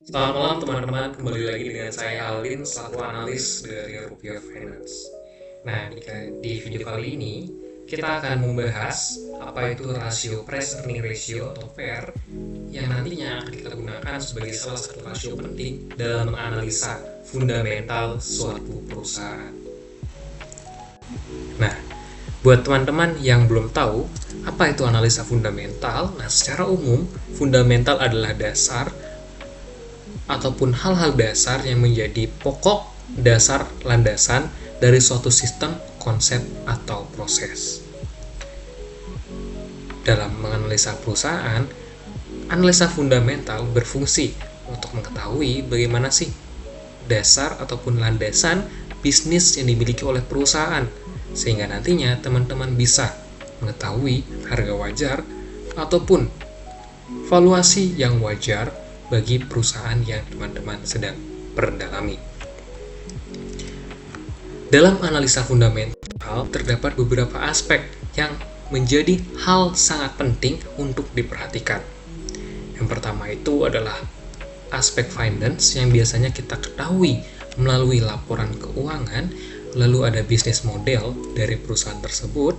Selamat malam teman-teman, kembali lagi dengan saya Alvin selaku analis dari Rupiah Finance. Nah, di video kali ini kita akan membahas apa itu rasio price earning ratio atau PER yang nantinya akan kita gunakan sebagai salah satu rasio penting dalam menganalisa fundamental suatu perusahaan. Nah, buat teman-teman yang belum tahu apa itu analisa fundamental, nah secara umum fundamental adalah dasar ataupun hal-hal dasar yang menjadi pokok dasar landasan dari suatu sistem, konsep, atau proses. Dalam menganalisa perusahaan, analisa fundamental berfungsi untuk mengetahui bagaimana sih dasar ataupun landasan bisnis yang dimiliki oleh perusahaan, sehingga nantinya teman-teman bisa mengetahui harga wajar ataupun valuasi yang wajar bagi perusahaan yang teman-teman sedang perdalami. Dalam analisa fundamental, terdapat beberapa aspek yang menjadi hal sangat penting untuk diperhatikan. Yang pertama itu adalah aspek finance yang biasanya kita ketahui melalui laporan keuangan, lalu ada bisnis model dari perusahaan tersebut,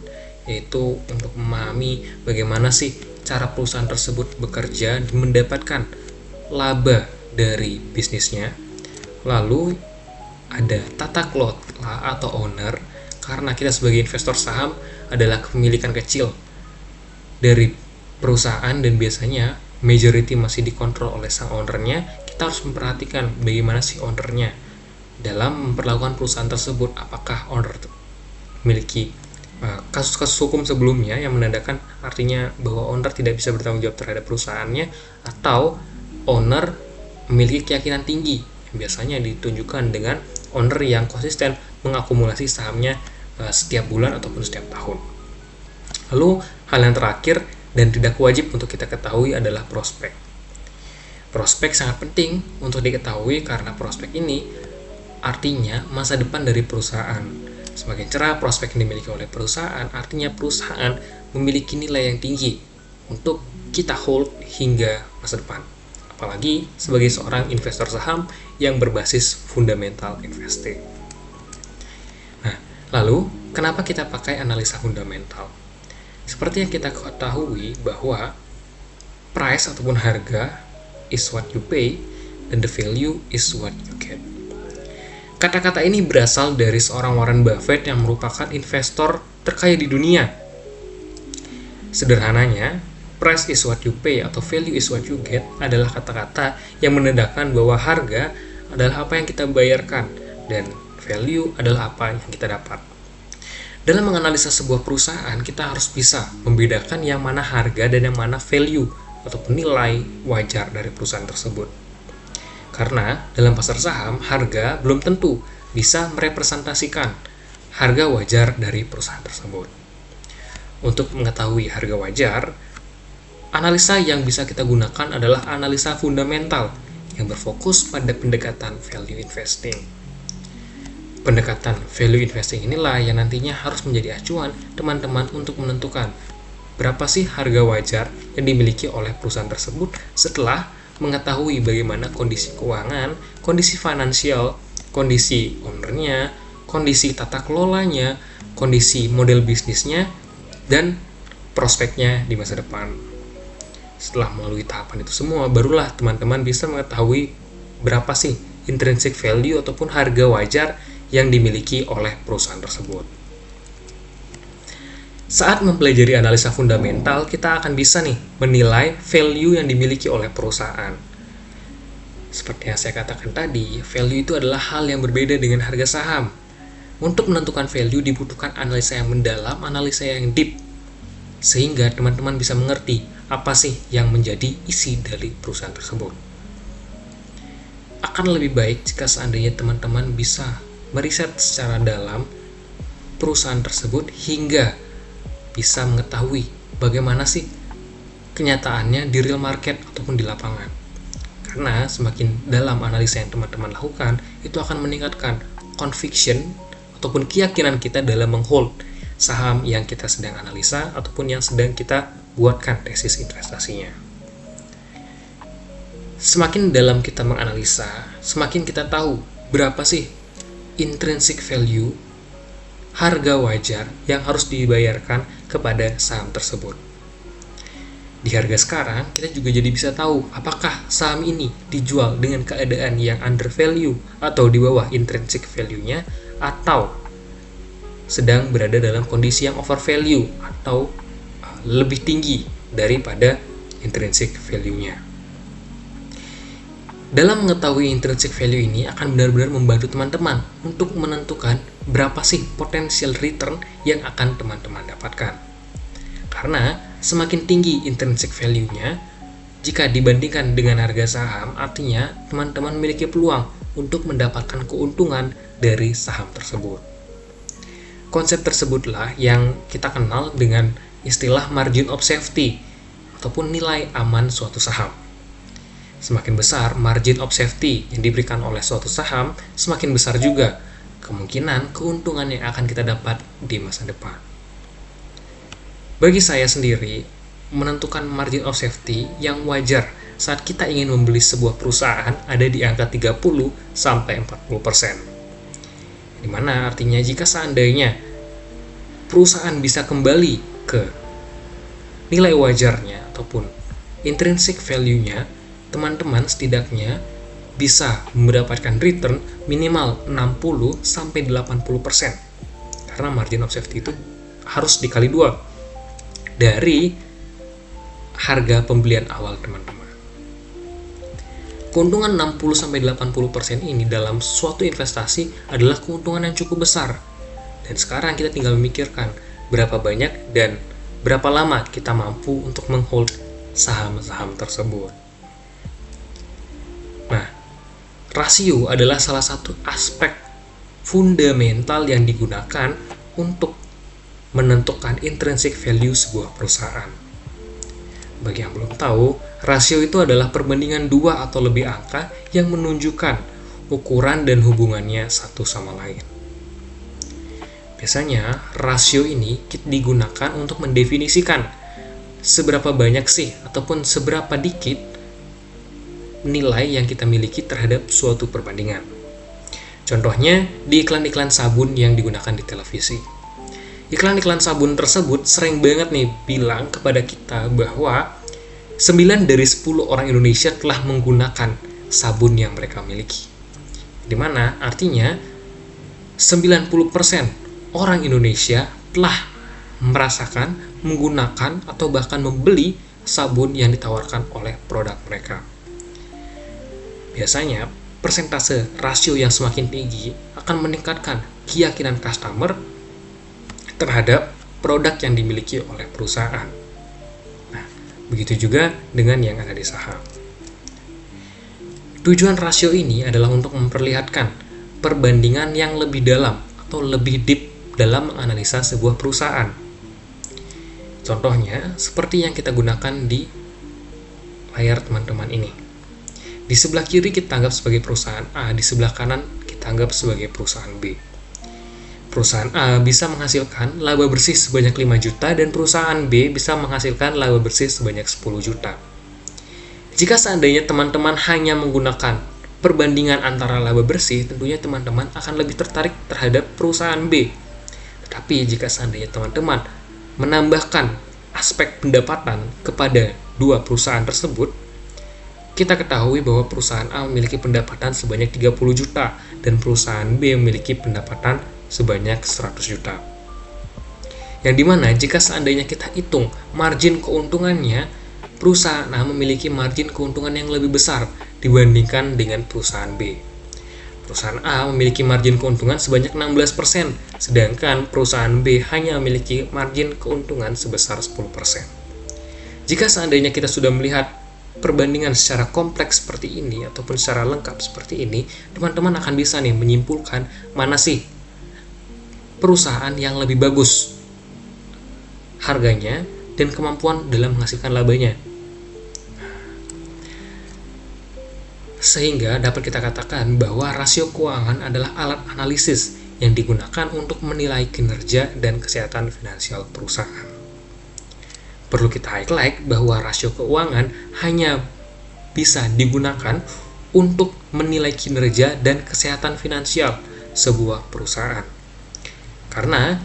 yaitu untuk memahami bagaimana sih cara perusahaan tersebut bekerja dan mendapatkan laba dari bisnisnya. Lalu ada tata kelola atau owner, karena kita sebagai investor saham adalah kepemilikan kecil dari perusahaan dan biasanya majority masih dikontrol oleh sang ownernya. Kita harus memperhatikan bagaimana si ownernya dalam memperlakukan perusahaan tersebut. Apakah owner memiliki kasus-kasus hukum sebelumnya yang menandakan artinya bahwa owner tidak bisa bertanggung jawab terhadap perusahaannya, atau owner memiliki keyakinan tinggi yang biasanya ditunjukkan dengan owner yang konsisten mengakumulasi sahamnya setiap bulan ataupun setiap tahun. Lalu hal yang terakhir dan tidak wajib untuk kita ketahui adalah prospek. Prospek sangat penting untuk diketahui karena prospek ini artinya masa depan dari perusahaan. Semakin cerah prospek yang dimiliki oleh perusahaan, artinya perusahaan memiliki nilai yang tinggi untuk kita hold hingga masa depan. Apalagi sebagai seorang investor saham yang berbasis fundamental investing. Nah, lalu kenapa kita pakai analisa fundamental? Seperti yang kita ketahui bahwa price ataupun harga is what you pay and the value is what you get. Kata-kata ini berasal dari seorang Warren Buffett yang merupakan investor terkaya di dunia. Sederhananya, price is what you pay atau value is what you get adalah kata-kata yang menandakan bahwa harga adalah apa yang kita bayarkan dan value adalah apa yang kita dapat. Dalam menganalisa sebuah perusahaan, kita harus bisa membedakan yang mana harga dan yang mana value atau nilai wajar dari perusahaan tersebut. Karena dalam pasar saham, harga belum tentu bisa merepresentasikan harga wajar dari perusahaan tersebut. Untuk mengetahui harga wajar, analisa yang bisa kita gunakan adalah analisa fundamental yang berfokus pada pendekatan value investing. Pendekatan value investing inilah yang nantinya harus menjadi acuan teman-teman untuk menentukan berapa sih harga wajar yang dimiliki oleh perusahaan tersebut setelah mengetahui bagaimana kondisi keuangan, kondisi finansial, kondisi ownernya, kondisi tata kelolanya, kondisi model bisnisnya, dan prospeknya di masa depan. Setelah melalui tahapan itu semua, barulah teman-teman bisa mengetahui berapa sih intrinsic value ataupun harga wajar yang dimiliki oleh perusahaan tersebut. Saat mempelajari analisa fundamental, kita akan bisa nih menilai value yang dimiliki oleh perusahaan. Seperti yang saya katakan tadi, value itu adalah hal yang berbeda dengan harga saham. Untuk menentukan value dibutuhkan analisa yang mendalam, analisa yang deep, sehingga teman-teman bisa mengerti apa sih yang menjadi isi dari perusahaan tersebut. Akan lebih baik jika seandainya teman-teman bisa meriset secara dalam perusahaan tersebut hingga bisa mengetahui bagaimana sih kenyataannya di real market ataupun di lapangan. Karena semakin dalam analisa yang teman-teman lakukan, itu akan meningkatkan conviction ataupun keyakinan kita dalam menghold saham yang kita sedang analisa ataupun yang sedang kita buatkan tesis investasinya. Semakin dalam kita menganalisa, semakin kita tahu berapa sih intrinsic value, harga wajar yang harus dibayarkan kepada saham tersebut. Di harga sekarang, kita juga jadi bisa tahu apakah saham ini dijual dengan keadaan yang under value atau di bawah intrinsic value-nya, atau sedang berada dalam kondisi yang over value atau lebih tinggi daripada intrinsic value-nya. Dalam mengetahui intrinsic value ini akan benar-benar membantu teman-teman untuk menentukan berapa sih potensial return yang akan teman-teman dapatkan. Karena semakin tinggi intrinsic value-nya, jika dibandingkan dengan harga saham, artinya teman-teman memiliki peluang untuk mendapatkan keuntungan dari saham tersebut. Konsep tersebutlah yang kita kenal dengan istilah margin of safety ataupun nilai aman suatu saham. Semakin besar margin of safety yang diberikan oleh suatu saham, semakin besar juga kemungkinan keuntungan yang akan kita dapat di masa depan. Bagi saya sendiri, menentukan margin of safety yang wajar saat kita ingin membeli sebuah perusahaan ada di angka 30-40%. Dimana artinya jika seandainya perusahaan bisa kembali ke nilai wajarnya ataupun intrinsic value-nya, teman-teman setidaknya bisa mendapatkan return minimal 60-80%. Karena margin of safety itu harus dikali 2 dari harga pembelian awal teman-teman. Keuntungan 60-80% ini dalam suatu investasi adalah keuntungan yang cukup besar. Dan sekarang kita tinggal memikirkan berapa banyak dan berapa lama kita mampu untuk menghold saham-saham tersebut. Nah, rasio adalah salah satu aspek fundamental yang digunakan untuk menentukan intrinsic value sebuah perusahaan. Bagi yang belum tahu, rasio itu adalah perbandingan 2 atau lebih angka yang menunjukkan ukuran dan hubungannya satu sama lain. Biasanya, rasio ini digunakan untuk mendefinisikan seberapa banyak sih ataupun seberapa dikit nilai yang kita miliki terhadap suatu perbandingan. Contohnya di iklan-iklan sabun yang digunakan di televisi. Iklan-iklan sabun tersebut sering banget nih bilang kepada kita bahwa 9 dari 10 orang Indonesia telah menggunakan sabun yang mereka miliki. Dimana artinya 90% orang Indonesia telah merasakan, menggunakan, atau bahkan membeli sabun yang ditawarkan oleh produk mereka. Biasanya, persentase rasio yang semakin tinggi akan meningkatkan keyakinan customer terhadap produk yang dimiliki oleh perusahaan. Nah, begitu juga dengan yang ada di saham. Tujuan rasio ini adalah untuk memperlihatkan perbandingan yang lebih dalam atau lebih deep dalam menganalisa sebuah perusahaan. Contohnya, seperti yang kita gunakan di layar teman-teman ini. Di sebelah kiri kita anggap sebagai perusahaan A, di sebelah kanan kita anggap sebagai perusahaan B. Perusahaan A bisa menghasilkan laba bersih sebanyak 5 juta dan perusahaan B bisa menghasilkan laba bersih sebanyak 10 juta. Jika seandainya teman-teman hanya menggunakan perbandingan antara laba bersih, tentunya teman-teman akan lebih tertarik terhadap perusahaan B. Tetapi jika seandainya teman-teman menambahkan aspek pendapatan kepada dua perusahaan tersebut, kita ketahui bahwa perusahaan A memiliki pendapatan sebanyak 30 juta dan perusahaan B memiliki pendapatan sebanyak 100 juta. Yang dimana jika seandainya kita hitung margin keuntungannya, perusahaan A memiliki margin keuntungan yang lebih besar dibandingkan dengan perusahaan B. Perusahaan A memiliki margin keuntungan sebanyak 16%, sedangkan perusahaan B hanya memiliki margin keuntungan sebesar 10%. Jika seandainya kita sudah melihat perbandingan secara kompleks seperti ini ataupun secara lengkap seperti ini, teman-teman akan bisa nih menyimpulkan mana sih perusahaan yang lebih bagus harganya dan kemampuan dalam menghasilkan labanya. Sehingga dapat kita katakan bahwa rasio keuangan adalah alat analisis yang digunakan untuk menilai kinerja dan kesehatan finansial perusahaan. Perlu kita highlight bahwa rasio keuangan hanya bisa digunakan untuk menilai kinerja dan kesehatan finansial sebuah perusahaan. Karena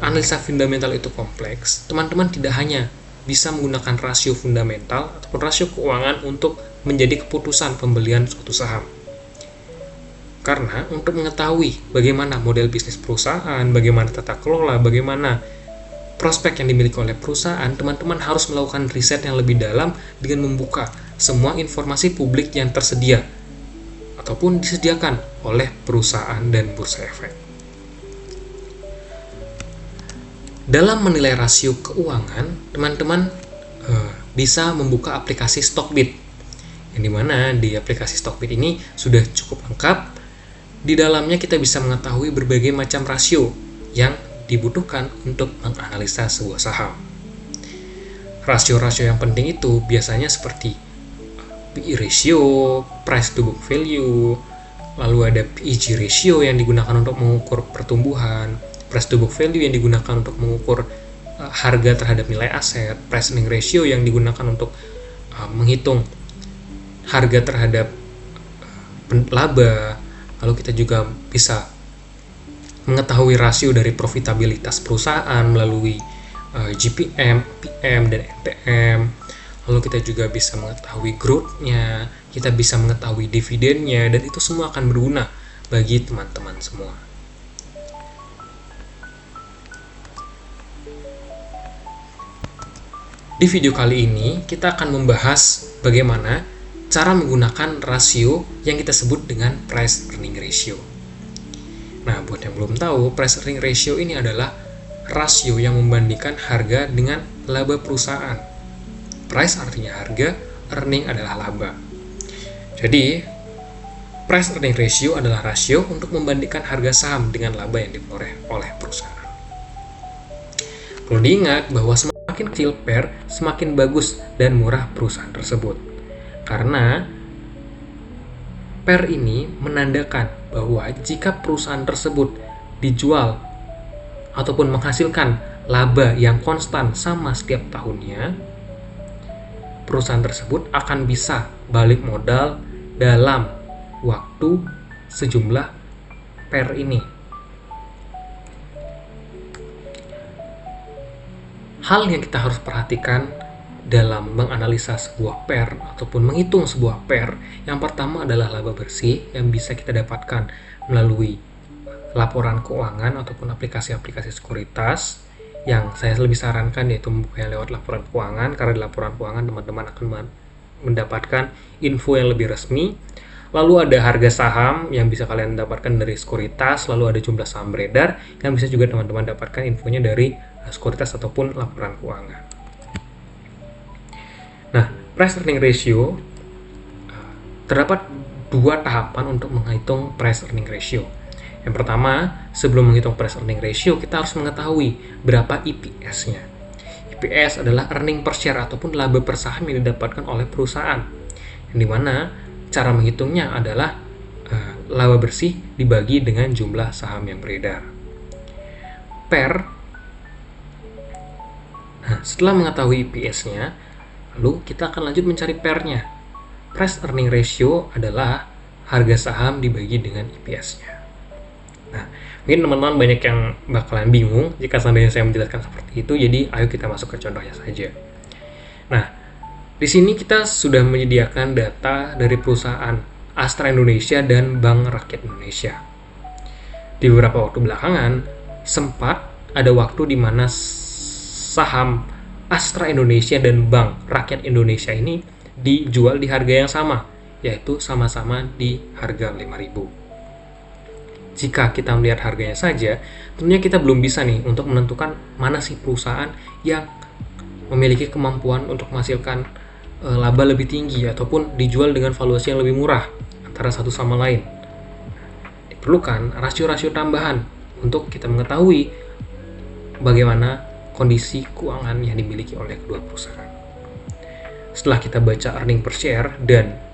analisa fundamental itu kompleks, teman-teman tidak hanya bisa menggunakan rasio fundamental ataupun rasio keuangan untuk menjadi keputusan pembelian suatu saham. Karena untuk mengetahui bagaimana model bisnis perusahaan, bagaimana tata kelola, bagaimana prospek yang dimiliki oleh perusahaan, teman-teman harus melakukan riset yang lebih dalam dengan membuka semua informasi publik yang tersedia ataupun disediakan oleh perusahaan dan bursa efek. Dalam menilai rasio keuangan, teman-teman bisa membuka aplikasi Stockbit, yang dimana di aplikasi Stockbit ini sudah cukup lengkap. Di dalamnya kita bisa mengetahui berbagai macam rasio yang dibutuhkan untuk menganalisa sebuah saham. Rasio-rasio yang penting itu biasanya seperti PE ratio, price to book value, lalu ada PEG ratio yang digunakan untuk mengukur pertumbuhan, price to book value yang digunakan untuk mengukur harga terhadap nilai aset, price earning ratio yang digunakan untuk menghitung harga terhadap laba. Lalu kita juga bisa mengetahui rasio dari profitabilitas perusahaan melalui GPM, PM, dan NPM. Lalu kita juga bisa mengetahui growth-nya, kita bisa mengetahui dividennya, dan itu semua akan berguna bagi teman-teman semua. Di video kali ini, kita akan membahas bagaimana cara menggunakan rasio yang kita sebut dengan price earning ratio. Nah, buat yang belum tahu, price earning ratio ini adalah rasio yang membandingkan harga dengan laba perusahaan. Price artinya harga, earning adalah laba. Jadi, price earning ratio adalah rasio untuk membandingkan harga saham dengan laba yang diperoleh oleh perusahaan. Perlu diingat bahwa semakin kecil PER, semakin bagus dan murah perusahaan tersebut. Karena PER ini menandakan bahwa jika perusahaan tersebut dijual ataupun menghasilkan laba yang konstan sama setiap tahunnya, perusahaan tersebut akan bisa balik modal dalam waktu sejumlah PER ini. Hal yang kita harus perhatikan dalam menganalisa sebuah PER ataupun menghitung sebuah PER, yang pertama adalah laba bersih yang bisa kita dapatkan melalui laporan keuangan ataupun aplikasi-aplikasi sekuritas. Yang saya lebih sarankan yaitu membukanya lewat laporan keuangan, karena di laporan keuangan teman-teman akan mendapatkan info yang lebih resmi. Lalu ada harga saham yang bisa kalian dapatkan dari sekuritas, lalu ada jumlah saham beredar yang bisa juga teman-teman dapatkan infonya dari sekuritas ataupun laporan keuangan. Nah, price earning ratio, terdapat dua tahapan untuk menghitung price earning ratio. Yang pertama, sebelum menghitung price earning ratio, kita harus mengetahui berapa EPS-nya. EPS adalah earning per share ataupun laba per saham yang didapatkan oleh perusahaan. Yang dimana cara menghitungnya adalah laba bersih dibagi dengan jumlah saham yang beredar. PER. Nah, setelah mengetahui EPS-nya, lalu kita akan lanjut mencari PER-nya. Price earning ratio adalah harga saham dibagi dengan EPS-nya. Nah, mungkin teman-teman banyak yang bakalan bingung jika seandainya saya menjelaskan seperti itu, jadi ayo kita masuk ke contohnya saja. Nah, di sini kita sudah menyediakan data dari perusahaan Astra Indonesia dan Bank Rakyat Indonesia. Di beberapa waktu belakangan, sempat ada waktu di mana saham Astra Indonesia dan Bank Rakyat Indonesia ini dijual di harga yang sama, yaitu sama-sama di harga 5.000. Jika kita melihat harganya saja, tentunya kita belum bisa nih untuk menentukan mana sih perusahaan yang memiliki kemampuan untuk menghasilkan laba lebih tinggi ataupun dijual dengan valuasi yang lebih murah antara satu sama lain. Diperlukan rasio-rasio tambahan untuk kita mengetahui bagaimana kondisi keuangan yang dimiliki oleh kedua perusahaan. Setelah kita baca earning per share dan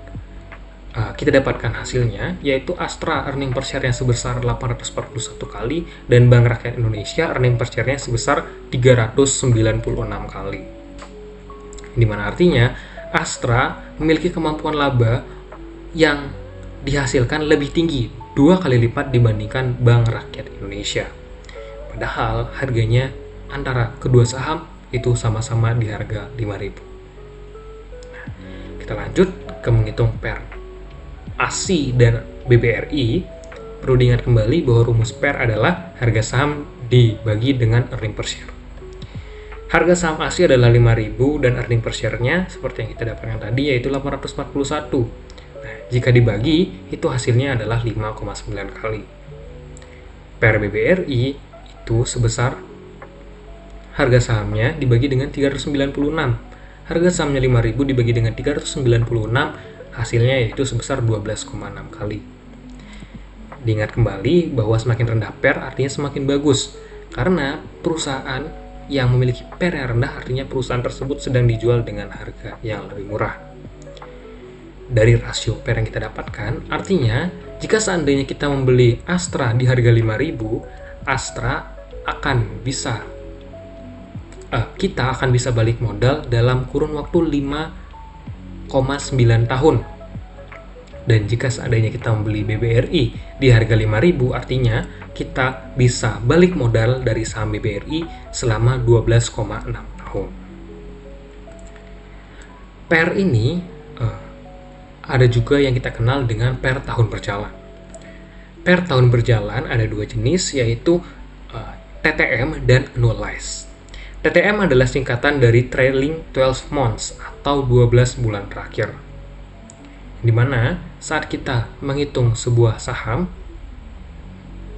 kita dapatkan hasilnya, yaitu Astra earning per share yang sebesar 841 kali dan Bank Rakyat Indonesia earning per share-nya sebesar 396 kali. Dimana artinya Astra memiliki kemampuan laba yang dihasilkan lebih tinggi, 2 kali lipat dibandingkan Bank Rakyat Indonesia. Padahal harganya antara kedua saham itu sama-sama di harga 5.000. Kita lanjut ke menghitung PER. ASI dan BBRI, perlu diingat kembali bahwa rumus PER adalah harga saham dibagi dengan earning per share. Harga saham ASI adalah 5.000 dan earning per share-nya seperti yang kita dapatkan tadi yaitu 841. Nah, jika dibagi, itu hasilnya adalah 5,9 kali. PER BBRI itu sebesar harga sahamnya dibagi dengan 396. Harga sahamnya 5.000 dibagi dengan 396, hasilnya yaitu sebesar 12,6 kali. Diingat kembali bahwa semakin rendah PER artinya semakin bagus, karena perusahaan yang memiliki PER yang rendah artinya perusahaan tersebut sedang dijual dengan harga yang lebih murah. Dari rasio PER yang kita dapatkan, artinya jika seandainya kita membeli Astra di harga 5.000, Astra akan bisa kita akan bisa balik modal dalam kurun waktu 5,9 tahun. Dan jika seandainya kita membeli BBRI di harga 5.000, artinya kita bisa balik modal dari saham BBRI selama 12,6 tahun. PER ini ada juga yang kita kenal dengan PER tahun berjalan. PER tahun berjalan ada dua jenis, yaitu TTM dan annualized. TTM adalah singkatan dari trailing 12 months atau 12 bulan terakhir. Di mana saat kita menghitung sebuah saham,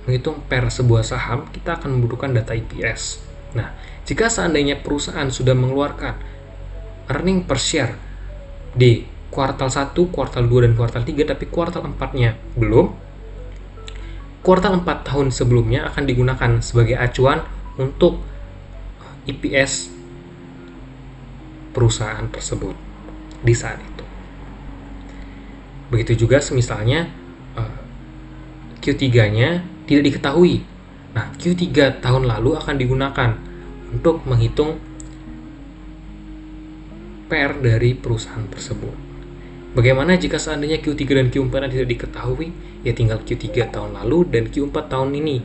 menghitung PER sebuah saham, kita akan membutuhkan data EPS. Nah, jika seandainya perusahaan sudah mengeluarkan earning per share di kuartal 1, kuartal 2, dan kuartal 3, tapi kuartal 4-nya belum, kuartal 4 tahun sebelumnya akan digunakan sebagai acuan untuk EPS perusahaan tersebut di saat itu. Begitu juga semisalnya Q3-nya tidak diketahui. Nah, Q3 tahun lalu akan digunakan untuk menghitung PER dari perusahaan tersebut. Bagaimana jika seandainya Q3 dan Q4 tidak diketahui? Ya tinggal Q3 tahun lalu dan Q4 tahun ini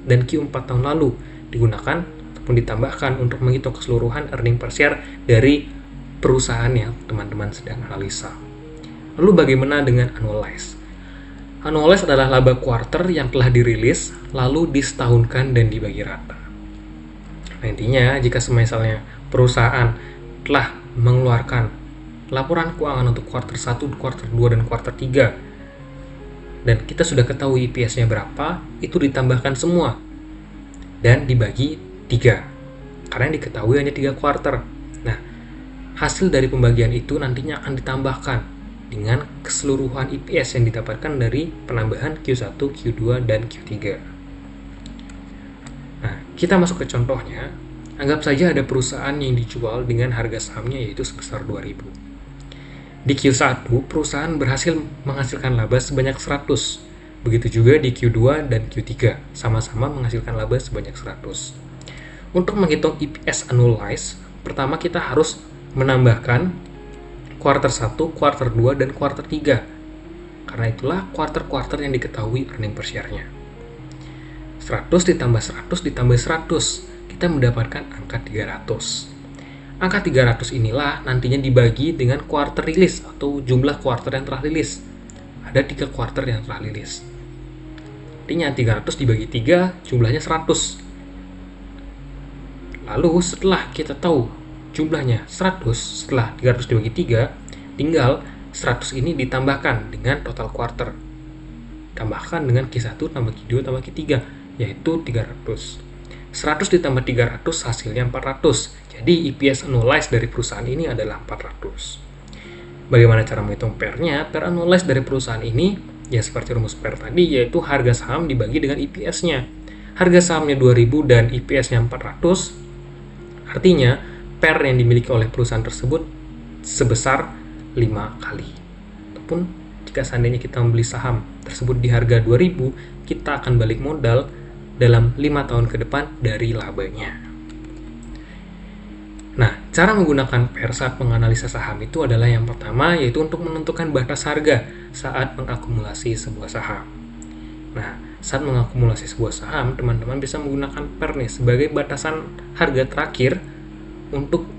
dan Q4 tahun lalu digunakan ataupun ditambahkan untuk menghitung keseluruhan earning per share dari perusahaan yang teman-teman sedang analisa. Lalu bagaimana dengan annualized? Annualized adalah laba kuarter yang telah dirilis lalu disetahunkan dan dibagi rata. Nah, intinya jika misalnya perusahaan telah mengeluarkan laporan keuangan untuk kuarter 1, kuarter 2, dan kuarter 3 dan kita sudah ketahui EPS-nya berapa, itu ditambahkan semua dan dibagi 3 karena yang diketahui hanya 3 kuarter. Nah, hasil dari pembagian itu nantinya akan ditambahkan dengan keseluruhan EPS yang didapatkan dari penambahan Q1, Q2, dan Q3. Nah, kita masuk ke contohnya. Anggap saja ada perusahaan yang dijual dengan harga sahamnya yaitu sebesar 2.000. Di Q1, perusahaan berhasil menghasilkan laba sebanyak 100. Begitu juga di Q2 dan Q3, sama-sama menghasilkan laba sebanyak 100. Untuk menghitung EPS annualized, pertama kita harus menambahkan kuarter 1, kuarter 2, dan kuarter 3. Karena itulah kuarter-kuarter yang diketahui earning per share-nya. 100 ditambah 100 ditambah 100, kita mendapatkan angka 300. Angka 300 inilah nantinya dibagi dengan kuarter rilis atau jumlah kuarter yang telah rilis. Ada 3 kuarter yang telah rilis. Artinya 300 dibagi 3 jumlahnya 100. Lalu setelah kita tahu jumlahnya 100, setelah 300 dibagi 3, tinggal 100 ini ditambahkan dengan total quarter. Tambahkan dengan Q1 tambah Q2 tambah Q3, yaitu 300. 100 ditambah 300 hasilnya 400. Jadi EPS annualized dari perusahaan ini adalah 400. Bagaimana cara menghitung PER-nya? PER annualized dari perusahaan ini, ya seperti rumus PER tadi, yaitu harga saham dibagi dengan EPS-nya. Harga sahamnya 2.000 dan EPS-nya 400, artinya PER yang dimiliki oleh perusahaan tersebut sebesar 5 kali. Ataupun jika seandainya kita membeli saham tersebut di harga 2.000, kita akan balik modal dalam 5 tahun ke depan dari labanya. Nah, Cara menggunakan PER saat menganalisa saham itu adalah yang pertama, yaitu untuk menentukan batas harga saat mengakumulasi sebuah saham. Nah, saat mengakumulasi sebuah saham, teman-teman bisa menggunakan PER nih sebagai batasan harga terakhir untuk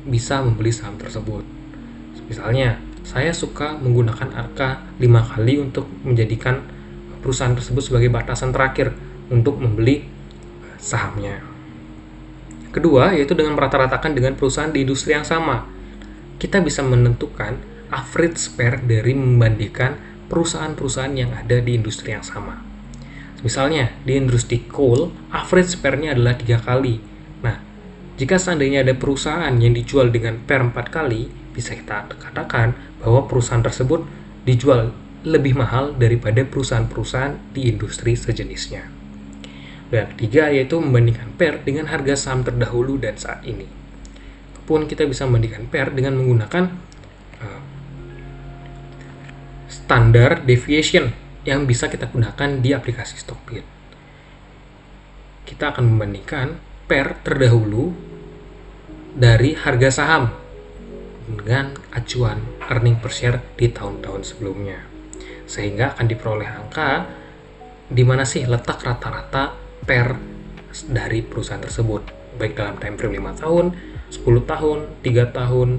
bisa membeli saham tersebut. Misalnya, saya suka menggunakan angka 5 kali untuk menjadikan perusahaan tersebut sebagai batasan terakhir untuk membeli sahamnya. Kedua, yaitu dengan merata-ratakan dengan perusahaan di industri yang sama. Kita bisa menentukan average PER dari membandingkan perusahaan-perusahaan yang ada di industri yang sama. Misalnya, di industri coal, average PER-nya adalah 3 kali. Nah, jika seandainya ada perusahaan yang dijual dengan PER 4 kali, bisa kita katakan bahwa perusahaan tersebut dijual lebih mahal daripada perusahaan-perusahaan di industri sejenisnya. Dan ketiga, yaitu membandingkan PER dengan harga saham terdahulu dan saat ini. Pun kita bisa membandingkan PER dengan menggunakan standar deviation yang bisa kita gunakan di aplikasi Stockbit. Kita akan membandingkan PER terdahulu dari harga saham dengan acuan earning per share di tahun-tahun sebelumnya. Sehingga akan diperoleh angka di mana sih letak rata-rata PER dari perusahaan tersebut, baik dalam time frame 5 tahun, 10 tahun, 3 tahun,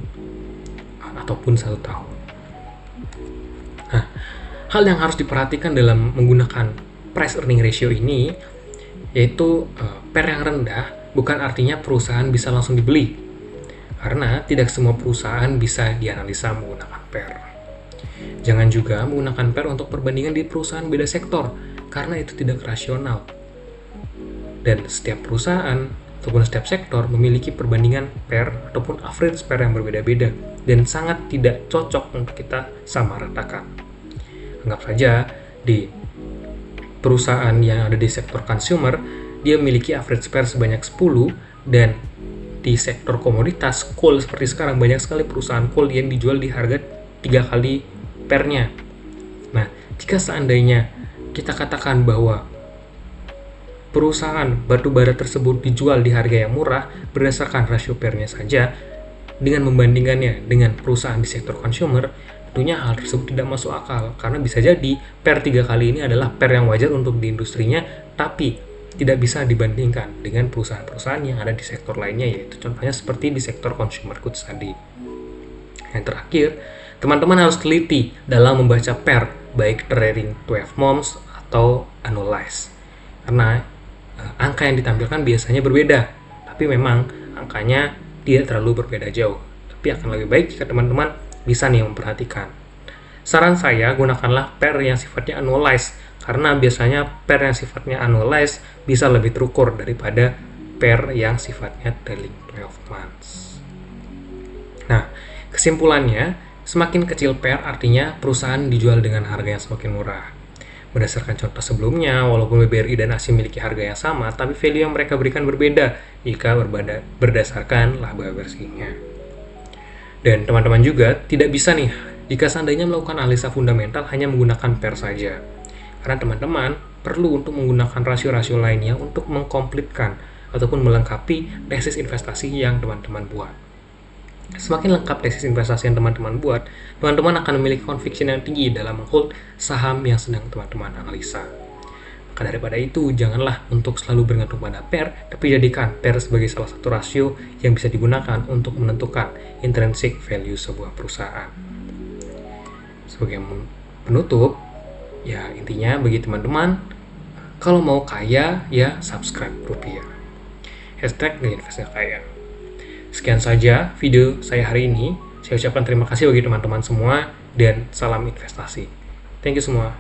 ataupun 1 tahun. Nah, hal yang harus diperhatikan dalam menggunakan price earning ratio ini, yaitu PER yang rendah bukan artinya perusahaan bisa langsung dibeli, karena tidak semua perusahaan bisa dianalisa menggunakan PER. Jangan juga menggunakan PER untuk perbandingan di perusahaan beda sektor, karena itu tidak rasional. Dan setiap perusahaan ataupun setiap sektor memiliki perbandingan PER ataupun average PER yang berbeda-beda dan sangat tidak cocok untuk kita samaratakan. Anggap saja di perusahaan yang ada di sektor consumer, dia memiliki average PER sebanyak 10, dan di sektor komoditas coal seperti sekarang banyak sekali perusahaan coal yang dijual di harga 3 kali PER-nya. Nah, jika seandainya kita katakan bahwa perusahaan batu bara tersebut dijual di harga yang murah berdasarkan rasio PER-nya saja, dengan membandingkannya dengan perusahaan di sektor consumer, tentunya hal tersebut tidak masuk akal, karena bisa jadi PER 3 kali ini adalah PER yang wajar untuk di industrinya, tapi tidak bisa dibandingkan dengan perusahaan-perusahaan yang ada di sektor lainnya, yaitu contohnya seperti di sektor consumer goods tadi. Yang terakhir, teman-teman harus teliti dalam membaca PER, baik trailing 12 months atau annualized, karena angka yang ditampilkan biasanya berbeda, tapi memang angkanya tidak terlalu berbeda jauh. Tapi akan lebih baik jika teman-teman bisa nih memperhatikan. Saran saya, gunakanlah PER yang sifatnya annualized, karena biasanya PER yang sifatnya annualized bisa lebih terukur daripada PER yang sifatnya trailing 12 months. Nah, kesimpulannya, semakin kecil PER artinya perusahaan dijual dengan harga yang semakin murah. Berdasarkan contoh sebelumnya, walaupun BBRI dan ASI memiliki harga yang sama, tapi value yang mereka berikan berbeda jika berdasarkan laba bersihnya. Dan teman-teman juga tidak bisa nih, jika seandainya melakukan analisa fundamental hanya menggunakan PER saja. Karena teman-teman perlu untuk menggunakan rasio-rasio lainnya untuk mengkomplitkan ataupun melengkapi tesis investasi yang teman-teman buat. Semakin lengkap tesis investasi yang teman-teman buat, teman-teman akan memiliki conviction yang tinggi dalam menghold saham yang sedang teman-teman analisa. Maka daripada itu, janganlah untuk selalu bergantung pada PER, tapi jadikan PER sebagai salah satu rasio yang bisa digunakan untuk menentukan intrinsic value sebuah perusahaan. Sebagai penutup, ya intinya bagi teman-teman, kalau mau kaya, ya subscribe rupiah. #investasiKaya. Sekian saja video saya hari ini. Saya ucapkan terima kasih bagi teman-teman semua dan salam investasi. Thank you semua.